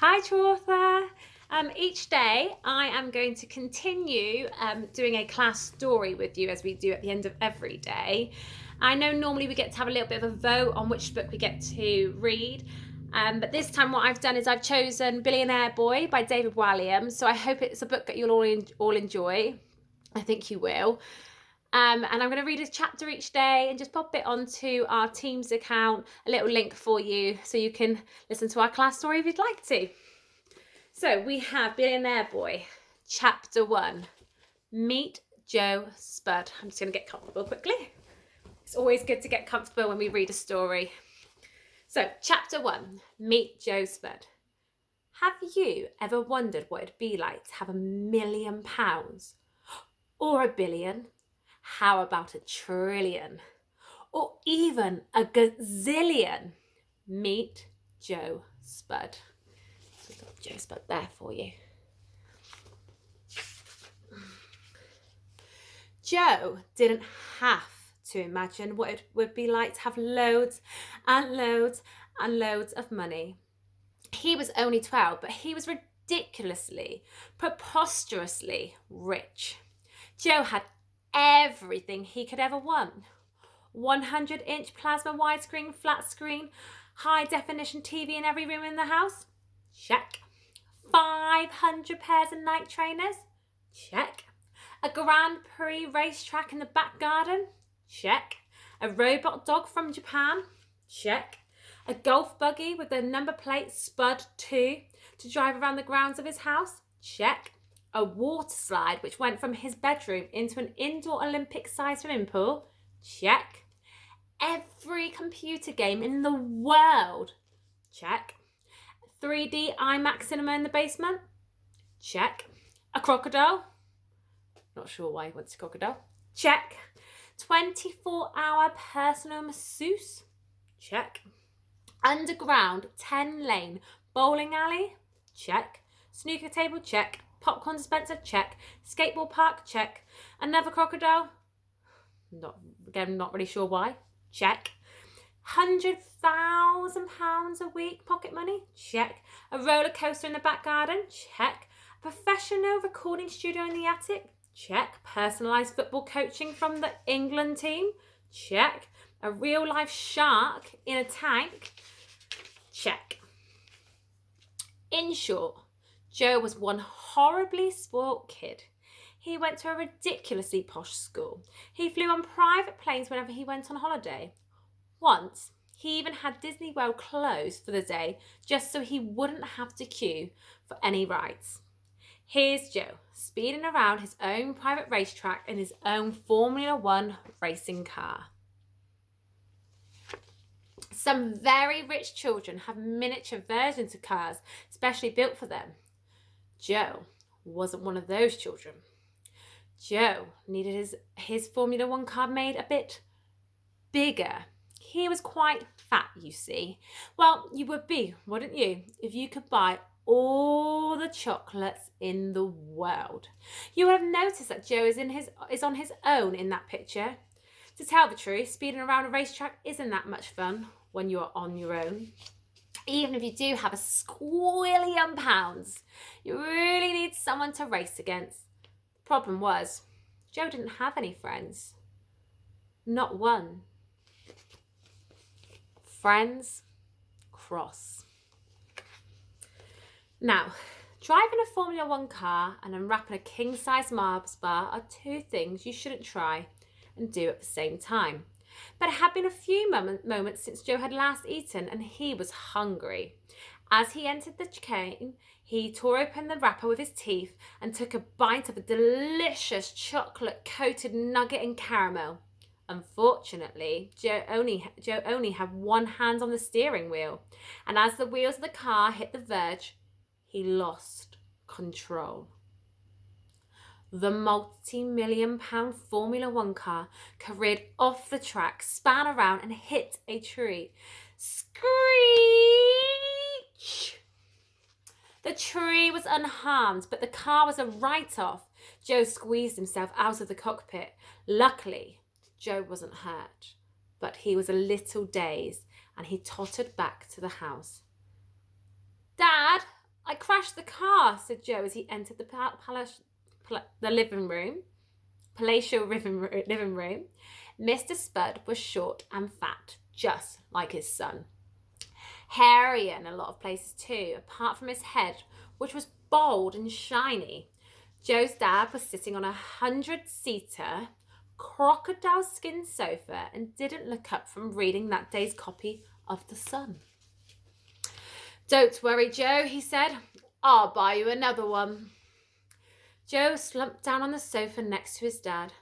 Hi, Trotha. Each day I am going to continue doing a class story with you as we do at the end of every day. I know normally we get to have a little bit of a vote on which book we get to read. But this time what I've done is I've chosen Billionaire Boy by David Walliams. So I hope it's a book that you'll all enjoy. I think you will. And I'm going to read a chapter each day and just pop it onto our Teams account, a little link for you so you can listen to our class story if you'd like to. So we have Billionaire Boy, chapter 1, Meet Joe Spud. I'm just going to get comfortable quickly. It's always good to get comfortable when we read a story. So chapter 1, Meet Joe Spud. Have you ever wondered what it'd be like to have £1 million? Or 1 billion? How about 1 trillion? Or even 1 gazillion? Meet Joe Spud. So I've got Joe Spud there for you. Joe didn't have to imagine what it would be like to have loads and loads and loads of money. He was only 12, but he was ridiculously, preposterously rich. Joe had everything he could ever want. 100-inch plasma widescreen, flat screen, high definition TV in every room in the house? Check. 500 pairs of Nike trainers? Check. A Grand Prix racetrack in the back garden? Check. A robot dog from Japan? Check. A golf buggy with the number plate Spud 2 to drive around the grounds of his house? Check. A water slide which went from his bedroom into an indoor Olympic-sized swimming pool? Check. Every computer game in the world? Check. 3D IMAX cinema in the basement? Check. A crocodile? Not sure why he wants a crocodile. Check. 24-hour personal masseuse? Check. Underground 10-lane bowling alley? Check. Snooker table? Check. Popcorn dispenser? Check. Skateboard park? Check. Another crocodile? Not really sure why. Check. £100,000 a week pocket money? Check. A roller coaster in the back garden? Check. A professional recording studio in the attic? Check. Personalised football coaching from the England team? Check. A real life shark in a tank? Check. In short, Joe was one horribly spoilt kid. He went to a ridiculously posh school. He flew on private planes whenever he went on holiday. Once, he even had Disney World closed for the day just so he wouldn't have to queue for any rides. Here's Joe, speeding around his own private racetrack in his own Formula One racing car. Some very rich children have miniature versions of cars specially built for them. Joe wasn't one of those children. Joe needed his Formula One car made a bit bigger. He was quite fat, you see. Well, you would be, wouldn't you, if you could buy all the chocolates in the world. You would have noticed that Joe is on his own in that picture. To tell the truth, speeding around a racetrack isn't that much fun when you're on your own. Even if you do have £1 squillion, you really need someone to race against. The problem was, Joe didn't have any friends. Not one. Friends cross. Now, driving a Formula One car and unwrapping a king-size Mars bar are two things you shouldn't try and do at the same time. But it had been a few moments since Joe had last eaten and he was hungry. As he entered the chain, he tore open the wrapper with his teeth and took a bite of a delicious chocolate-coated nugget and caramel. Unfortunately, Joe only had one hand on the steering wheel, and as the wheels of the car hit the verge, he lost control. The multi-million-pound Formula One car careered off the track, span around and hit a tree. Screech! The tree was unharmed, but the car was a write-off. Joe squeezed himself out of the cockpit. Luckily, Joe wasn't hurt, but he was a little dazed and he tottered back to the house. "Dad, crashed the car, said Joe as he entered the palatial living room. Mr. Spud was short and fat, just like his son. Hairier in a lot of places too, apart from his head, which was bald and shiny. Joe's dad was sitting on a 100-seater crocodile skin sofa and didn't look up from reading that day's copy of The Sun. Don't worry, Joe, he said. I'll buy you another one. Joe slumped down on the sofa next to his dad.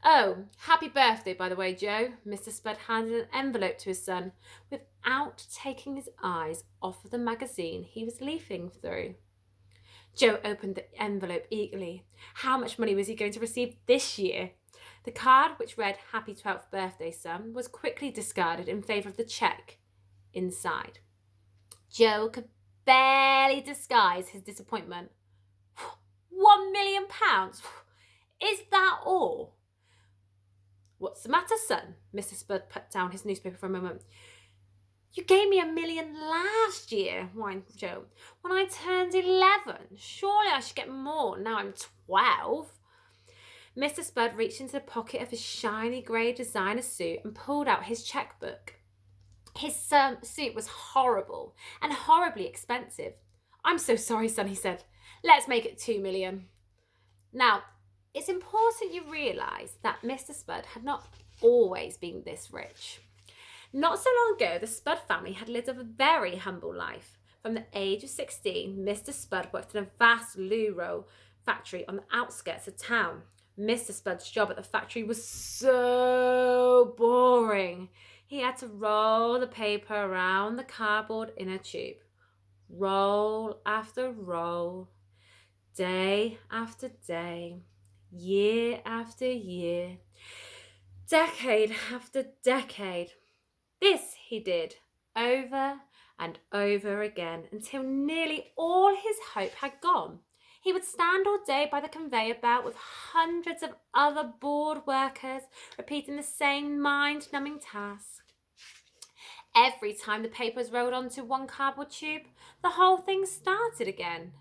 Oh, happy birthday, by the way, Joe. Mr. Spud handed an envelope to his son without taking his eyes off of the magazine he was leafing through. Joe opened the envelope eagerly. How much money was he going to receive this year? The card, which read, Happy 12th birthday, son, was quickly discarded in favour of the cheque inside. Joe could barely disguise his disappointment. £1 million? Is that all? What's the matter, son? Mr. Spud put down his newspaper for a moment. You gave me £1 million last year, whined Joe, when I turned 11. Surely I should get more now I'm 12. Mr. Spud reached into the pocket of his shiny grey designer suit and pulled out his checkbook. His suit was horrible and horribly expensive. I'm so sorry, son, he said. Let's make it $2 million. Now, it's important you realise that Mr. Spud had not always been this rich. Not so long ago, the Spud family had lived a very humble life. From the age of 16, Mr. Spud worked in a vast loo roll factory on the outskirts of town. Mr. Spud's job at the factory was so boring. He had to roll the paper around the cardboard inner tube. Roll after roll. Day after day. Year after year. Decade after decade. This he did over and over again until nearly all his hope had gone. He would stand all day by the conveyor belt with hundreds of other bored workers repeating the same mind-numbing task. Every time the papers rolled onto one cardboard tube, the whole thing started again.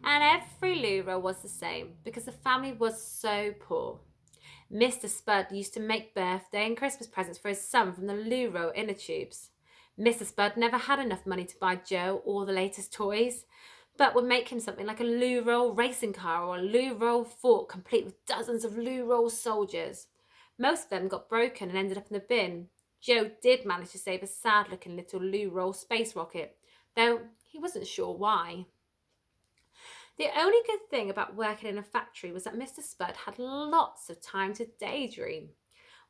And every loo roll was the same because the family was so poor. Mr. Spud used to make birthday and Christmas presents for his son from the loo roll inner tubes. Mr. Spud never had enough money to buy Joe all the latest toys, but would make him something like a loo roll racing car or a loo roll fort complete with dozens of loo roll soldiers. Most of them got broken and ended up in the bin. Joe did manage to save a sad-looking little loo roll space rocket, though he wasn't sure why. The only good thing about working in a factory was that Mr. Spud had lots of time to daydream.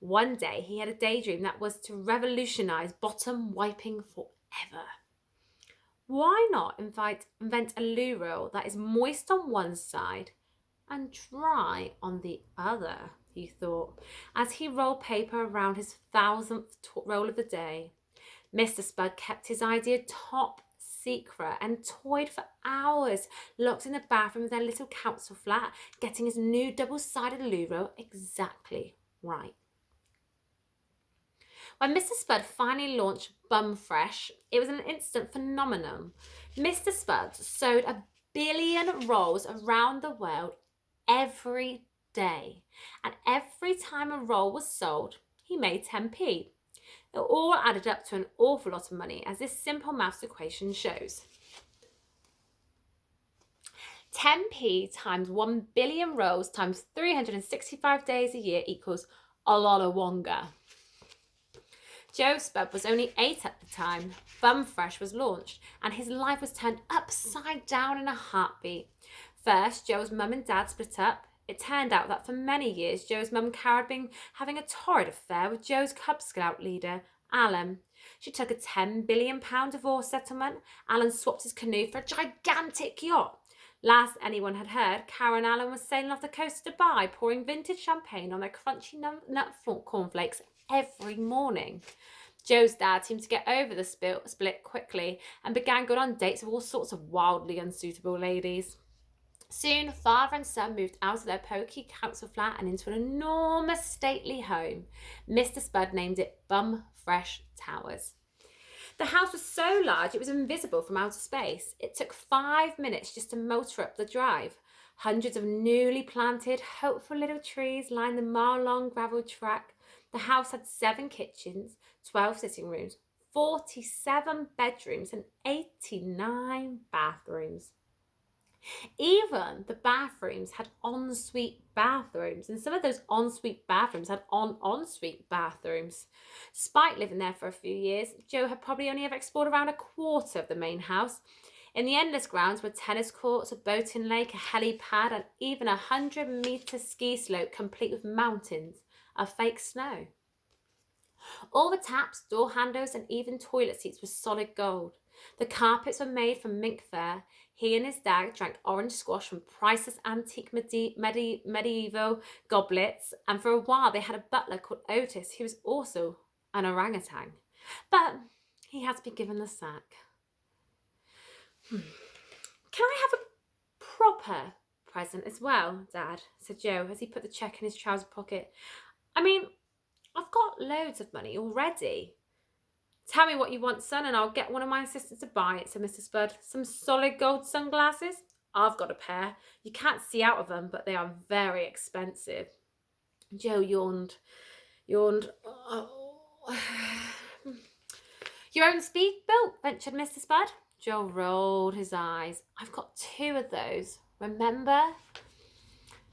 One day he had a daydream that was to revolutionise bottom wiping forever. Why not invent a loo roll that is moist on one side and dry on the other, he thought, as he rolled paper around his 1000th roll of the day. Mr. Spud kept his idea top secret and toyed for hours, locked in the bathroom of their little council flat, getting his new double-sided loo roll exactly right. When Mr. Spud finally launched Bum Fresh, it was an instant phenomenon. Mr. Spud sold 1 billion rolls around the world every day, and every time a roll was sold, he made 10p. It all added up to an awful lot of money, as this simple maths equation shows. 10p times 1 billion rolls times 365 days a year equals a lot of wonga. Joe Spud was only 8 at the time. Bum Fresh was launched, and his life was turned upside down in a heartbeat. First, Joe's mum and dad split up. It turned out that for many years, Joe's mum Cara had been having a torrid affair with Joe's Cub Scout leader, Alan. She took a £10 billion divorce settlement. Alan swapped his canoe for a gigantic yacht. Last anyone had heard, Cara and Alan were sailing off the coast of Dubai, pouring vintage champagne on their crunchy nut cornflakes every morning. Joe's dad seemed to get over the split quickly and began going on dates with all sorts of wildly unsuitable ladies. Soon, father and son moved out of their pokey council flat and into an enormous stately home. Mr. Spud named it Bum Fresh Towers. The house was so large it was invisible from outer space. It took 5 minutes just to motor up the drive. Hundreds of newly planted, hopeful little trees lined the mile-long gravel track. The house had 7 kitchens, 12 sitting rooms, 47 bedrooms, and 89 bathrooms. Even the bathrooms had ensuite bathrooms, and some of those ensuite bathrooms had ensuite bathrooms. Despite living there for a few years, Joe had probably only ever explored around a quarter of the main house. In the endless grounds were tennis courts, a boating lake, a helipad, and even a 100-meter ski slope complete with mountains of fake snow. All the taps, door handles, and even toilet seats were solid gold. The carpets were made from mink fur. He and his dad drank orange squash from priceless antique medieval goblets, and for a while they had a butler called Otis, who was also an orangutan. But he had to be given the sack. Can I have a proper present as well, Dad? Said Joe as he put the cheque in his trouser pocket. I mean, I've got loads of money already. Tell me what you want, son, and I'll get one of my assistants to buy it, said Mr. Spud. Some solid gold sunglasses? I've got a pair. You can't see out of them, but they are very expensive. Joe yawned. Oh. Your own speedboat, ventured Mr. Spud. Joe rolled his eyes. I've got 2 of those, remember?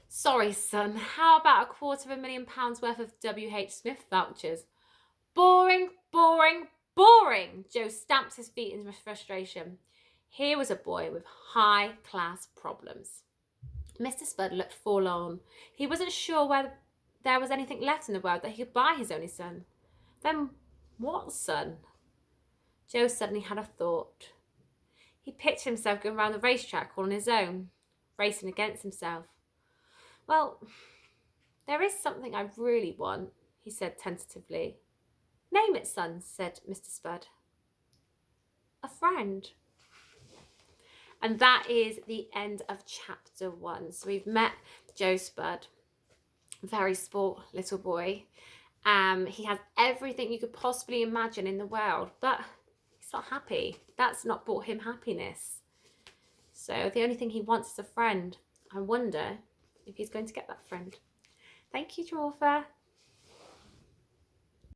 Sorry, son. How about £250,000 worth of W.H. Smith vouchers? Boring, boring, boring. Joe stamped his feet in frustration. Here was a boy with high-class problems. Mr. Spud looked forlorn. He wasn't sure whether there was anything left in the world that he could buy his only son. Then what son? Joe suddenly had a thought. He pictured himself going around the racetrack all on his own, racing against himself. Well, there is something I really want, he said tentatively. Name it, son, said Mr. Spud. A friend. And that is the end of chapter 1. So we've met Joe Spud, very sport little boy. He has everything you could possibly imagine in the world, but he's not happy. That's not brought him happiness. So the only thing he wants is a friend. I wonder if he's going to get that friend. Thank you, author.